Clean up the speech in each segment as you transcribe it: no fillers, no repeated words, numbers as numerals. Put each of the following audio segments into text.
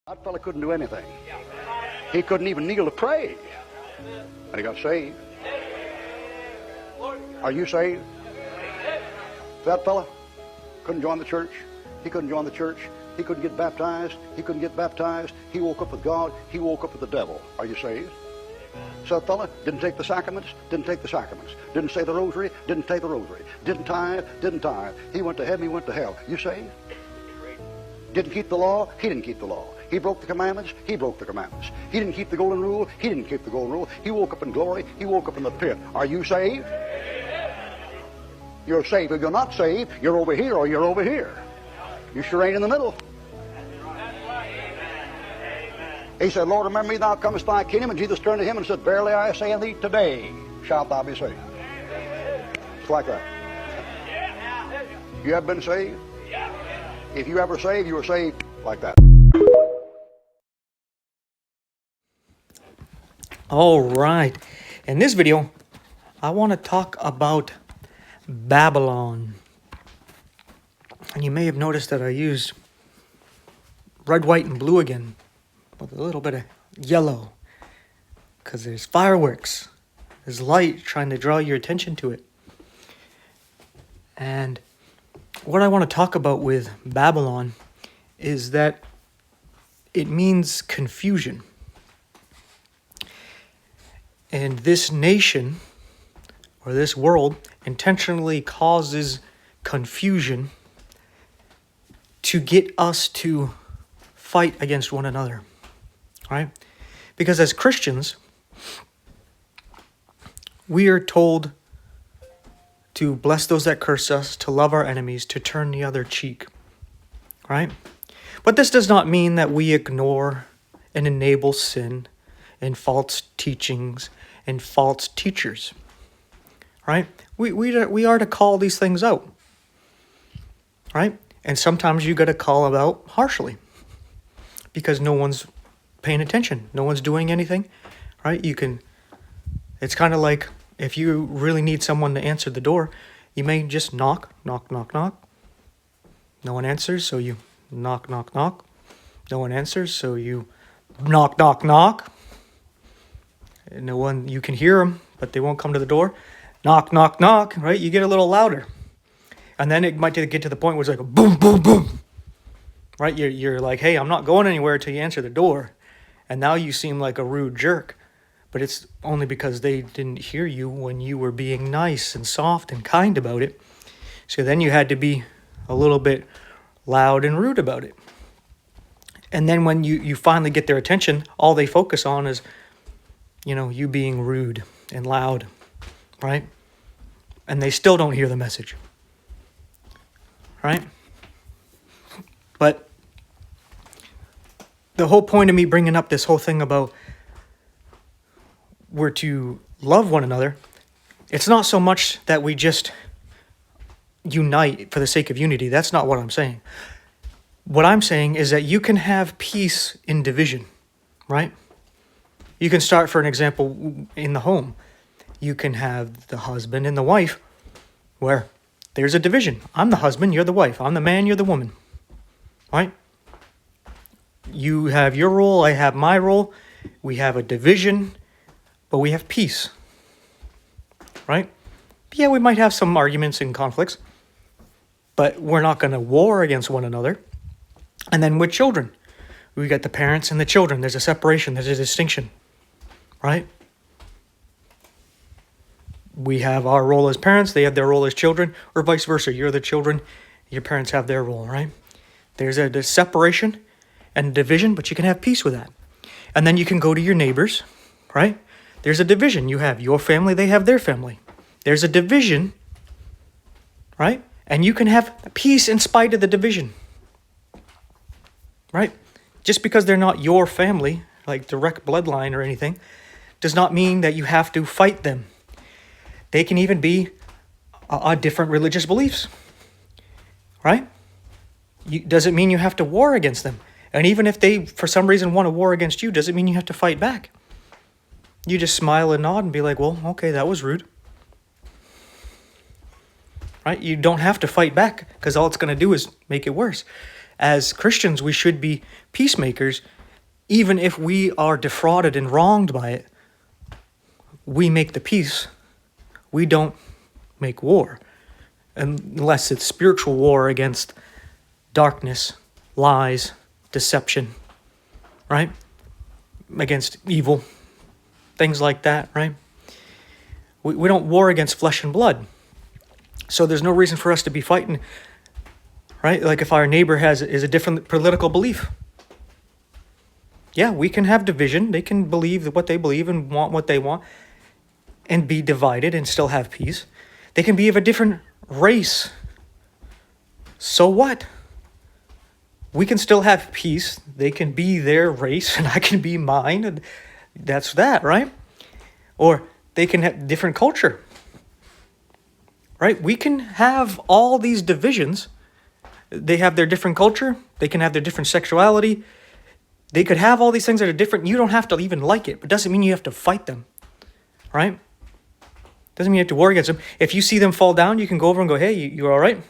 That fella couldn't do anything. He couldn't even kneel to pray. And he got saved. Are you saved? That fella couldn't join the church. He couldn't join the church. He couldn't get baptized. He couldn't get baptized. He woke up with God. He woke up with the devil. Are you saved? So that fella didn't take the sacraments, didn't take the sacraments. Didn't say the rosary, didn't take the rosary. Didn't tithe, didn't tithe. He went to heaven, he went to hell. You saved? Didn't keep the law, he didn't keep the law. He broke the commandments, he broke the commandments. He didn't keep the golden rule, he didn't keep the golden rule. He woke up in glory, he woke up in the pit. Are you saved? You're saved. If you're not saved, you're over here or you're over here. You sure ain't in the middle. He said, Lord, remember me, thou comest thy kingdom. And Jesus turned to him and said, verily I say unto thee, today shalt thou be saved. It's like that. You have been saved? If you ever saved, you were saved like that. All right. In this video, I want to talk about Babylon. And you may have noticed that I used red, white, and blue again, with a little bit of yellow, because there's fireworks, there's light trying to draw your attention to it. And what I want to talk about with Babylon is that it means confusion. And this nation, or this world, intentionally causes confusion to get us to fight against one another. Right? Because as Christians, we are told to bless those that curse us, to love our enemies, to turn the other cheek. Right? But this does not mean that we ignore and enable sin and false teachings and false teachers. Right? We are to call these things out. Right? And sometimes you got to call them out harshly, because no one's paying attention. No one's doing anything, right? It's kind of like if you really need someone to answer the door, you may just knock, knock, knock, knock. No one answers, so you knock, knock, knock. No one answers, so you knock, knock, knock. And no one, you can hear them, but they won't come to the door. Knock, knock, knock, right? You get a little louder. And then it might get to the point where it's like a boom, boom, boom. Right? You're like, hey, I'm not going anywhere until you answer the door. And now you seem like a rude jerk. But it's only because they didn't hear you when you were being nice and soft and kind about it. So then you had to be a little bit loud and rude about it. And then when you finally get their attention, all they focus on is, you being rude and loud. Right? And they still don't hear the message. Right? But the whole point of me bringing up this whole thing about we're to love one another, it's not so much that we just unite for the sake of unity. That's not what I'm saying. What I'm saying is that you can have peace in division, right? You can start, for an example, in the home. You can have the husband and the wife where there's a division. I'm the husband, you're the wife. I'm the man, you're the woman. Right? You have your role, I have my role. We have a division, but we have peace. Right? Yeah, we might have some arguments and conflicts, but we're not going to war against one another. And then with children, we got the parents and the children. There's a separation, there's a distinction. Right? We have our role as parents, they have their role as children, or vice versa. You're the children, your parents have their role, right? There's a separation and division, but you can have peace with that. And then you can go to your neighbors, right? There's a division. You have your family, they have their family. There's a division, right? And you can have peace in spite of the division, right? Just because they're not your family, like direct bloodline or anything, does not mean that you have to fight them. They can even be different religious beliefs, right? Doesn't mean you have to war against them. And even if they, for some reason, want to war against you, doesn't mean you have to fight back. You just smile and nod and be like, well, okay, that was rude. Right? You don't have to fight back, because all it's going to do is make it worse. As Christians, we should be peacemakers even if we are defrauded and wronged by it, we make the peace. We don't make war, unless it's spiritual war against darkness, lies, deception, right? Against evil, things like that, right? We don't war against flesh and blood. So there's no reason for us to be fighting, right? Like if our neighbor is a different political belief. Yeah, we can have division. They can believe what they believe and want what they want and be divided and still have peace. They can be of a different race. So what? We can still have peace. They can be their race and I can be mine. And that's that, right? Or they can have different culture. Right? We can have all these divisions. They have their different culture. They can have their different sexuality. They could have all these things that are different. You don't have to even like it. But it doesn't mean you have to fight them. Right? Doesn't mean you have to war against them. If you see them fall down, you can go over and go, hey, you all right?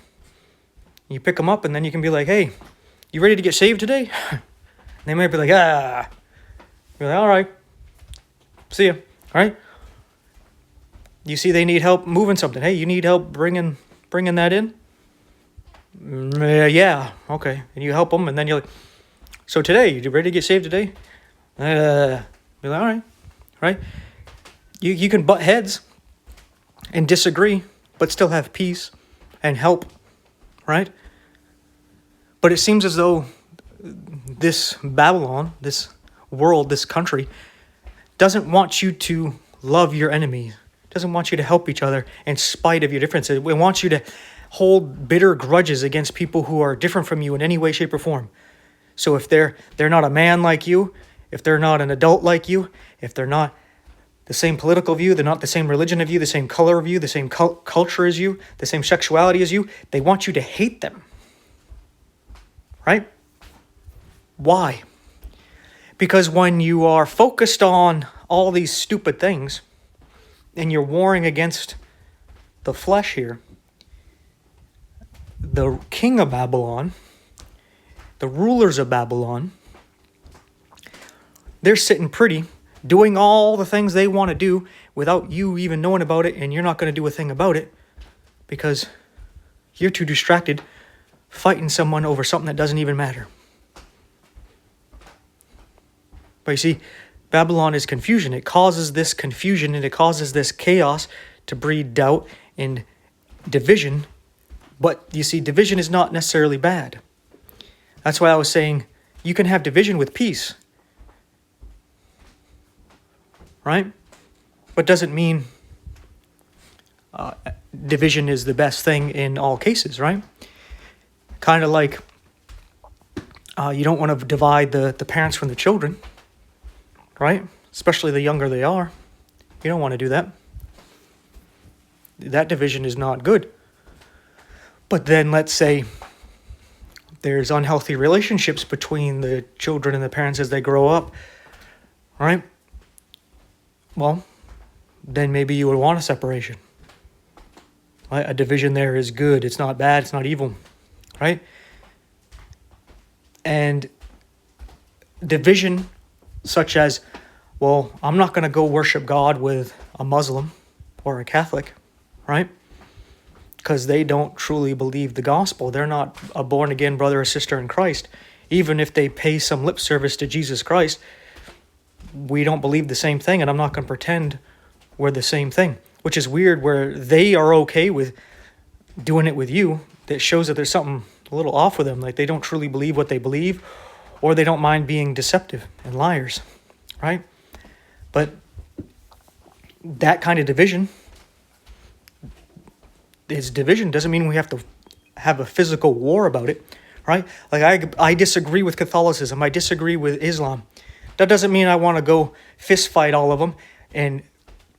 You pick them up and then you can be like, hey, you ready to get saved today? And they might be like, ah. You're like, all right. See ya. All right? You see they need help moving something. Hey, you need help bringing that in? Yeah, okay. And you help them, and then you're like, so today, you ready to get saved today? You're like, all right, right? You can butt heads and disagree, but still have peace and help, right? But it seems as though this Babylon, this world, this country, doesn't want you to love your enemies. Doesn't want you to help each other in spite of your differences. It wants you to hold bitter grudges against people who are different from you in any way, shape, or form. So if they're not a man like you, if they're not an adult like you, if they're not the same political view, they're not the same religion of you, the same color of you, the same culture as you, the same sexuality as you, they want you to hate them. Right? Why? Because when you are focused on all these stupid things, and you're warring against the flesh here, the king of Babylon, the rulers of Babylon, they're sitting pretty, doing all the things they want to do without you even knowing about it, and you're not going to do a thing about it because you're too distracted fighting someone over something that doesn't even matter. But you see, Babylon is confusion. It causes this confusion and it causes this chaos to breed doubt and division. But you see, division is not necessarily bad. That's why I was saying you can have division with peace. Right? But doesn't mean division is the best thing in all cases, right? Kind of like you don't want to divide the parents from the children. Right? Especially the younger they are. You don't want to do that. That division is not good. But then let's say there's unhealthy relationships between the children and the parents as they grow up. Right? Well, then maybe you would want a separation. Right? A division there is good. It's not bad. It's not evil. Right? And division such as, well, I'm not going to go worship God with a Muslim or a Catholic, right? Because they don't truly believe the gospel. They're not a born-again brother or sister in Christ. Even if they pay some lip service to Jesus Christ, we don't believe the same thing, and I'm not going to pretend we're the same thing, which is weird where they are okay with doing it with you. That shows that there's something a little off with them, like they don't truly believe what they believe, or they don't mind being deceptive and liars, right? But that kind of division is division. Doesn't mean we have to have a physical war about it, right? Like I disagree with Catholicism. I disagree with Islam. That doesn't mean I want to go fist fight all of them and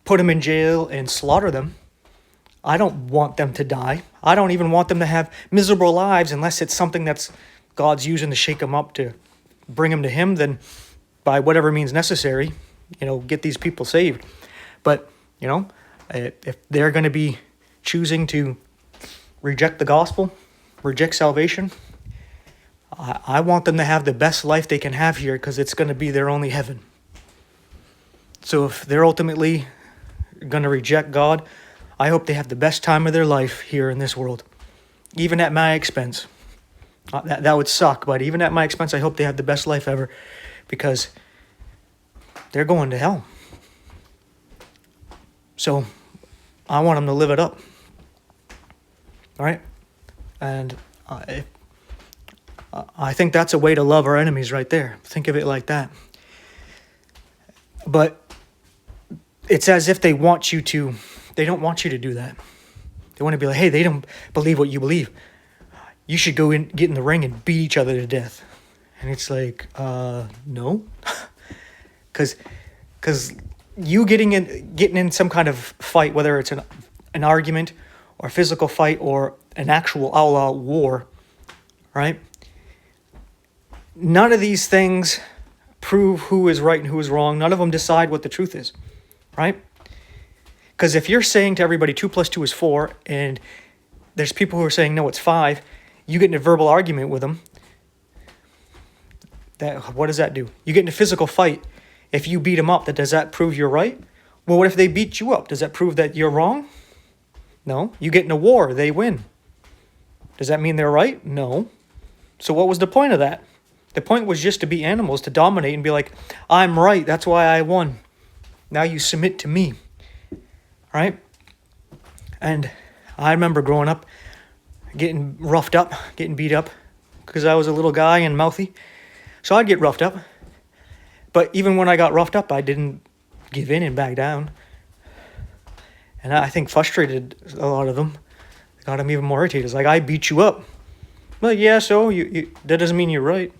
put them in jail and slaughter them. I don't want them to die. I don't even want them to have miserable lives unless it's something that's God's using to shake them up to bring them to Him. Then by whatever means necessary, get these people saved. But, if they're going to be choosing to reject the gospel, reject salvation, I want them to have the best life they can have here because it's going to be their only heaven. So if they're ultimately going to reject God, I hope they have the best time of their life here in this world, even at my expense. That would suck, but even at my expense, I hope they have the best life ever because they're going to hell. So I want them to live it up. All right? And I think that's a way to love our enemies right there. Think of it like that. But it's as if they don't want you to do that. They want to be like, hey, they don't believe what you believe. You should go in, get in the ring and beat each other to death. And it's like, no. Because you getting in some kind of fight, whether it's an argument or a physical fight or an actual all-out war, right? None of these things prove who is right and who is wrong. None of them decide what the truth is, right? Because if you're saying to everybody 2 + 2 is 4, and there's people who are saying, no, it's 5, you get in a verbal argument with them, what does that do? You get in a physical fight. If you beat them up, does that prove you're right? Well, what if they beat you up? Does that prove that you're wrong? No. You get in a war, they win. Does that mean they're right? No. So what was the point of that? The point was just to be animals, to dominate and be like, I'm right, that's why I won. Now you submit to me. Right? And I remember growing up, getting roughed up, getting beat up, because I was a little guy and mouthy. So I'd get roughed up. But even when I got roughed up, I didn't give in and back down. And I think frustrated a lot of them. Got them even more irritated. It's like, I beat you up. Well, yeah, so you that doesn't mean you're right.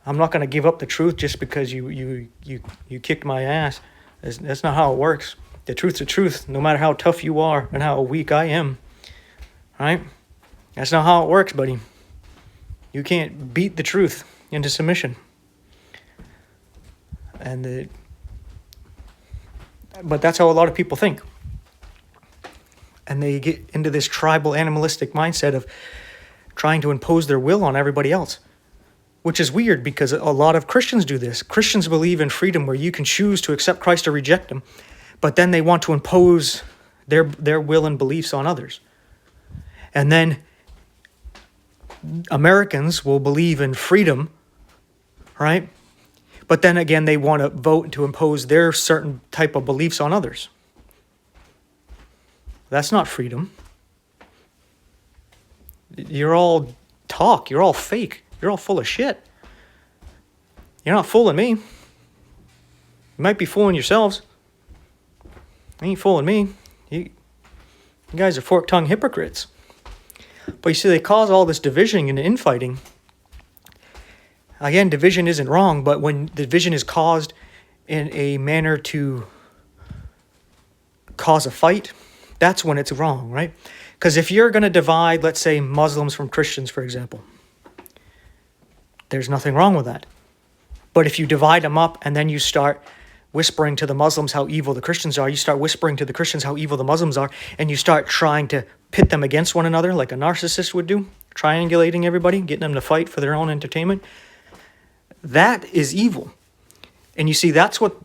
I'm not going to give up the truth just because you kicked my ass. That's not how it works. The truth's the truth, no matter how tough you are and how weak I am. Right? That's not how it works, buddy. You can't beat the truth into submission. But that's how a lot of people think. And they get into this tribal, animalistic mindset of trying to impose their will on everybody else. Which is weird because a lot of Christians do this. Christians believe in freedom where you can choose to accept Christ or reject him. But then they want to impose their will and beliefs on others. And then Americans will believe in freedom, right? But then again, they want to vote to impose their certain type of beliefs on others. That's not freedom. You're all talk. You're all fake. You're all full of shit. You're not fooling me. You might be fooling yourselves. You ain't fooling me. You guys are fork-tongued hypocrites. But you see, they cause all this division and infighting. Again, division isn't wrong, but when division is caused in a manner to cause a fight, that's when it's wrong, right? Because if you're going to divide, let's say, Muslims from Christians, for example, there's nothing wrong with that. But if you divide them up and then you start whispering to the Muslims how evil the Christians are, you start whispering to the Christians how evil the Muslims are, and you start trying to pit them against one another like a narcissist would do, triangulating everybody, getting them to fight for their own entertainment, that is evil. And you see, that's what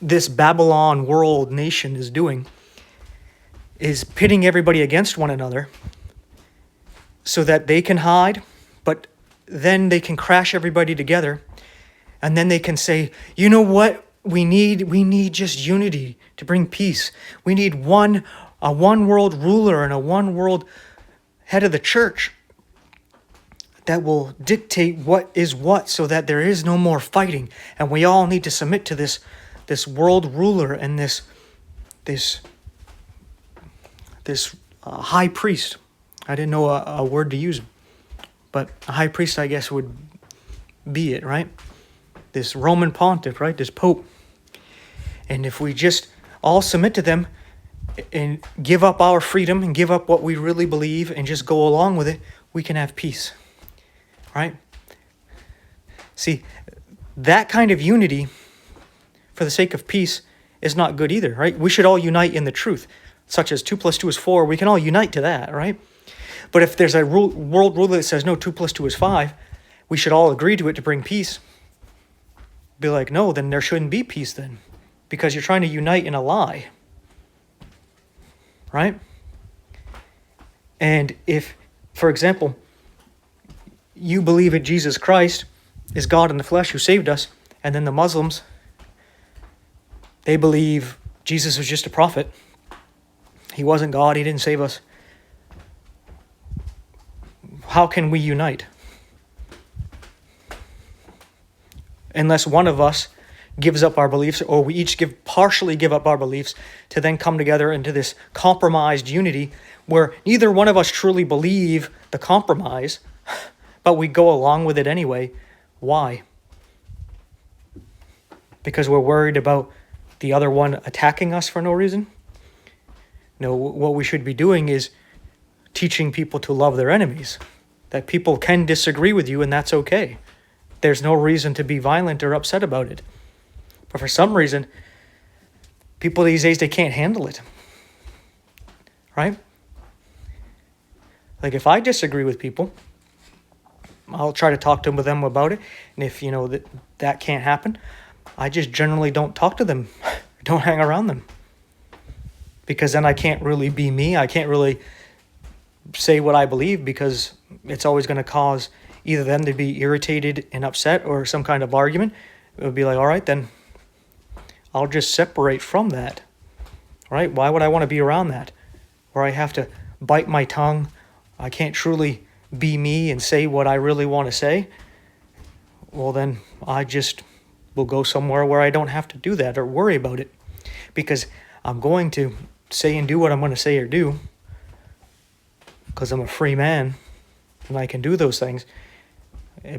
this Babylon world nation is doing, is pitting everybody against one another so that they can hide, but then they can crash everybody together, and then they can say, you know what? We need just unity to bring peace. We need a one world ruler and a one world head of the church that will dictate what is what so that there is no more fighting. And we all need to submit to this world ruler and this high priest. I didn't know a word to use, but a high priest, I guess, would be it, right? This Roman pontiff, right? This pope. And if we just all submit to them and give up our freedom and give up what we really believe and just go along with it, we can have peace, right? See, that kind of unity for the sake of peace is not good either, right? We should all unite in the truth, such as 2 + 2 is 4. We can all unite to that, right? But if there's a world rule that says no, 2 + 2 is 5, we should all agree to it to bring peace. Be like, no, then there shouldn't be peace then, because you're trying to unite in a lie, right? And if, for example, you believe in Jesus Christ is God in the flesh who saved us, and then the Muslims, they believe Jesus was just a prophet. He wasn't God. He didn't save us. How can we unite? Unless one of us gives up our beliefs, or we each partially give up our beliefs to then come together into this compromised unity where neither one of us truly believe the compromise, but we go along with it anyway. Why? Because we're worried about the other one attacking us for no reason? No, what we should be doing is teaching people to love their enemies. That people can disagree with you and that's okay. There's no reason to be violent or upset about it. But for some reason, people these days, they can't handle it. Right? Like if I disagree with people, I'll try to talk to them about it. And if, that can't happen, I just generally don't talk to them. Don't hang around them. Because then I can't really be me. I can't really say what I believe because it's always going to cause either them to be irritated and upset or some kind of argument. It would be like, all right, then I'll just separate from that. Right? Why would I want to be around that? Where I have to bite my tongue. I can't truly be me and say what I really want to say. Well, then I just will go somewhere where I don't have to do that or worry about it. Because I'm going to say and do what I'm going to say or do. Because I'm a free man and I can do those things.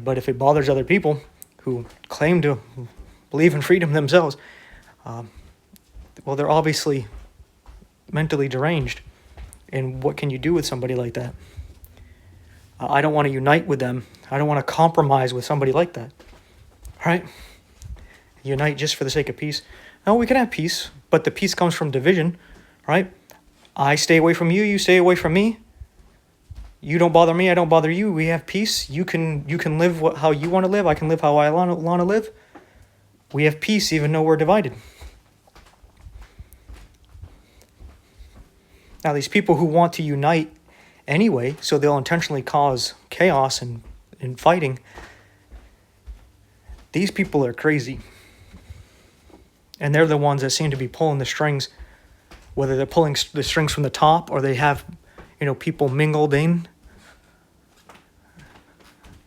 But if it bothers other people who claim to believe in freedom themselves, well, they're obviously mentally deranged. And what can you do with somebody like that? I don't want to unite with them. I don't want to compromise with somebody like that. Right? Unite just for the sake of peace. No, we can have peace, but the peace comes from division, right? I stay away from you, you stay away from me. You don't bother me, I don't bother you. We have peace. You can live how you want to live. I can live how I want to live. We have peace even though we're divided. Now, these people who want to unite anyway, so they'll intentionally cause chaos and fighting, these people are crazy. And they're the ones that seem to be pulling the strings, whether they're pulling the strings from the top or they have, people mingled in,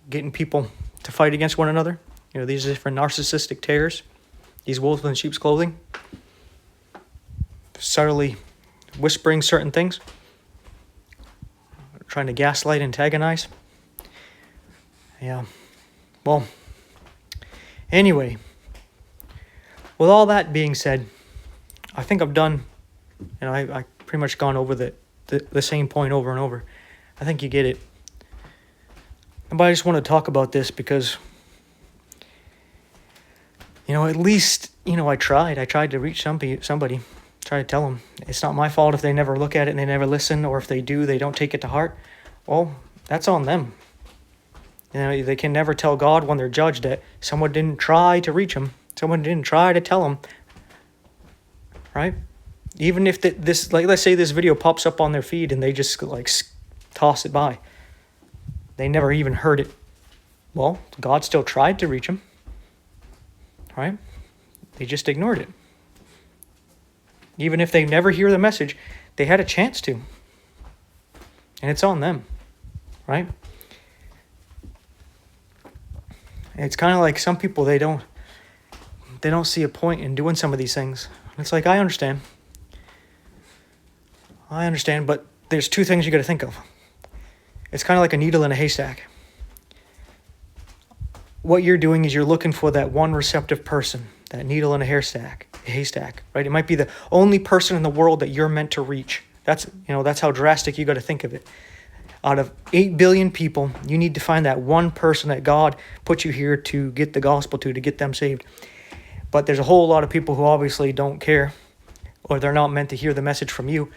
getting people to fight against one another. These different narcissistic terrors, these wolves in sheep's clothing, subtly whispering certain things, trying to gaslight, antagonize. Yeah. Well, anyway, with all that being said, I think I've done, I pretty much gone over the same point over and over. I think you get it. But I just want to talk about this because, at least, I tried to reach somebody, try to tell them. It's not my fault if they never look at it and they never listen, or if they do, they don't take it to heart. Well, that's on them. They can never tell God when they're judged that someone didn't try to reach them. Someone didn't try to tell them. Right? Even if this, let's say this video pops up on their feed and they just toss it by. They never even heard it. Well, God still tried to reach them. Right? They just ignored it. Even if they never hear the message, they had a chance to. And it's on them. Right? It's kind of like some people, they don't see a point in doing some of these things. It's like, I understand, but there's two things you got to think of. It's kind of like a needle in a haystack. What you're doing is you're looking for that one receptive person, that needle in a haystack, right? It might be the only person in the world that you're meant to reach. That's how drastic you got to think of it. Out of 8 billion people, you need to find that one person that God put you here to get the gospel to get them saved. But there's a whole lot of people who obviously don't care, or they're not meant to hear the message from you.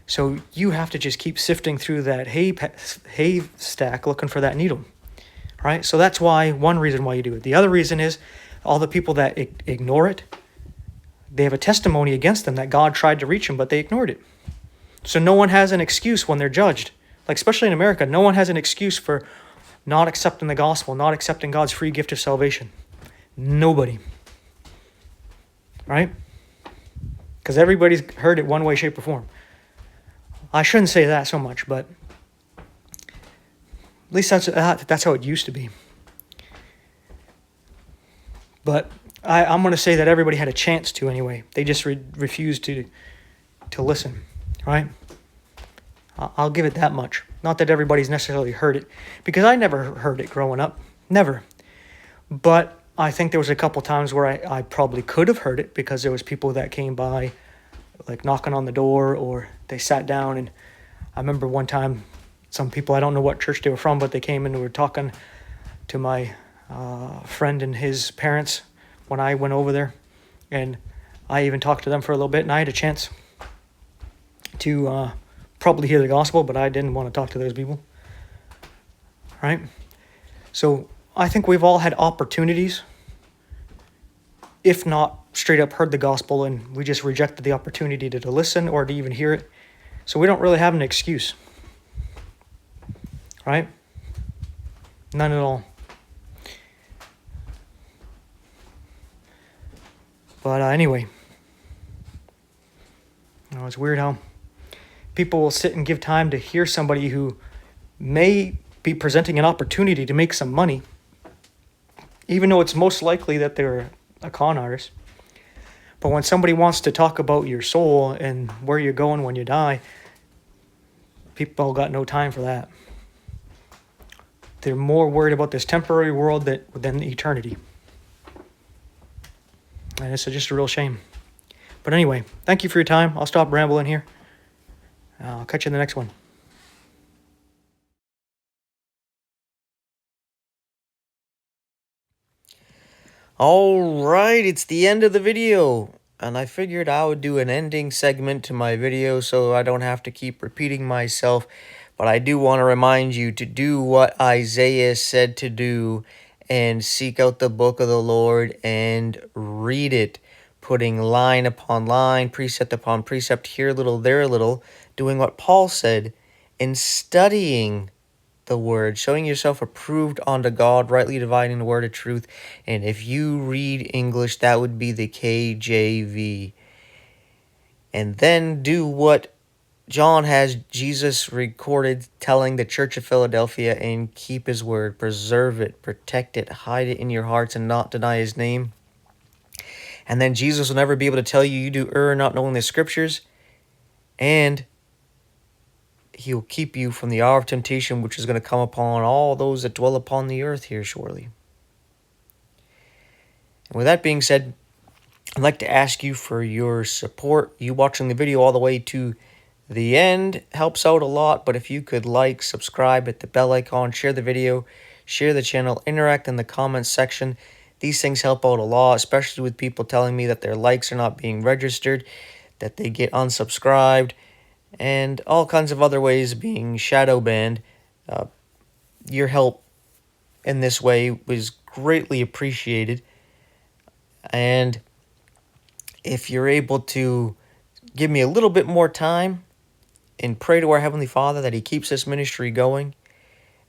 So you have to just keep sifting through that haystack looking for that needle, right? So that's one reason why you do it. The other reason is all the people that ignore it, they have a testimony against them that God tried to reach them, but they ignored it. So no one has an excuse when they're judged. Like, especially in America, no one has an excuse for not accepting the gospel, not accepting God's free gift of salvation. Nobody. Right? Because everybody's heard it one way, shape, or form. I shouldn't say that so much, but at least that's how it used to be. But I'm going to say that everybody had a chance to anyway. They just refused to listen, right? I'll give it that much. Not that everybody's necessarily heard it, because I never heard it growing up. Never. But I think there was a couple times where I probably could have heard it, because there was people that came by, like knocking on the door, or they sat down. And I remember one time, some people, I don't know what church they were from, but they came and were talking to my friend and his parents when I went over there. And I even talked to them for a little bit, and I had a chance to probably hear the gospel, but I didn't want to talk to those people. Right? So I think we've all had opportunities, if not straight up heard the gospel, and we just rejected the opportunity to listen or to even hear it. So we don't really have an excuse. Right? None at all. But anyway, it's weird how people will sit and give time to hear somebody who may be presenting an opportunity to make some money, even though it's most likely that they're a con artist. But when somebody wants to talk about your soul and where you're going when you die, people got no time for that. They're more worried about this temporary world than eternity. And it's just a real shame. But anyway, thank you for your time. I'll stop rambling here. I'll catch you in the next one. All right, it's the end of the video, and I figured I would do an ending segment to my video so I don't have to keep repeating myself, but I do want to remind you to do what Isaiah said to do and seek out the book of the Lord and read it, putting line upon line, precept upon precept, here a little, there a little, doing what Paul said, and studying the word, showing yourself approved unto God, rightly dividing the word of truth. And if you read English, that would be the KJV. And then do what John has Jesus recorded telling the church of Philadelphia, and keep his word, preserve it, protect it, hide it in your hearts, and not deny his name. And then Jesus will never be able to tell you do err not knowing the scriptures, and he will keep you from the hour of temptation, which is going to come upon all those that dwell upon the earth here shortly. And with that being said, I'd like to ask you for your support. You watching the video all the way to the end helps out a lot, but if you could like, subscribe, hit the bell icon, share the video, share the channel, interact in the comments section. These things help out a lot, especially with people telling me that their likes are not being registered, that they get unsubscribed, and all kinds of other ways being shadow banned. Your help in this way was greatly appreciated. And if you're able to give me a little bit more time and pray to our Heavenly Father that he keeps this ministry going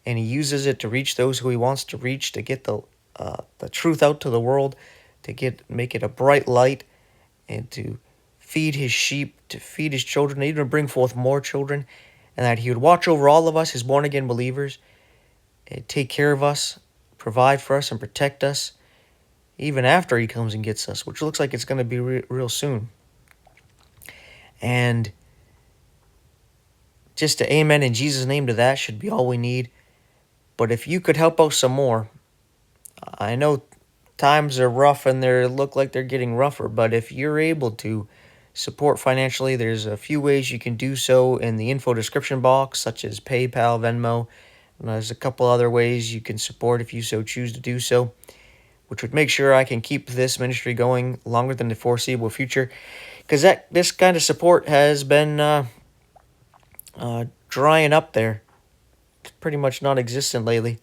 and he uses it to reach those who he wants to reach, to get the truth out to the world, to make it a bright light, and to feed his sheep, to feed his children, and even to bring forth more children, and that he would watch over all of us, his born-again believers, and take care of us, provide for us, and protect us, even after he comes and gets us, which looks like it's going to be real soon. And just to amen in Jesus' name to that should be all we need. But if you could help out some more, I know times are rough and they look like they're getting rougher, but if you're able to support financially, there's a few ways you can do so in the info description box, such as PayPal, Venmo, and there's a couple other ways you can support if you so choose to do so, which would make sure I can keep this ministry going longer than the foreseeable future, because this kind of support has been drying up there. It's pretty much non-existent lately.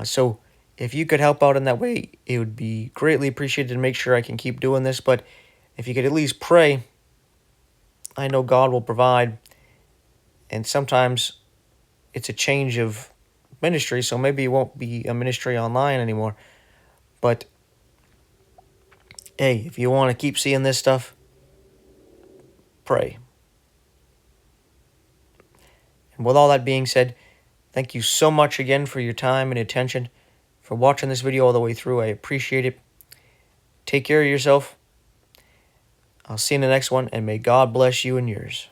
So if you could help out in that way, it would be greatly appreciated to make sure I can keep doing this. But if you could at least pray, I know God will provide. And sometimes it's a change of ministry, so maybe it won't be a ministry online anymore. But hey, if you want to keep seeing this stuff, pray. And with all that being said, thank you so much again for your time and attention, for watching this video all the way through. I appreciate it. Take care of yourself. I'll see you in the next one, and may God bless you and yours.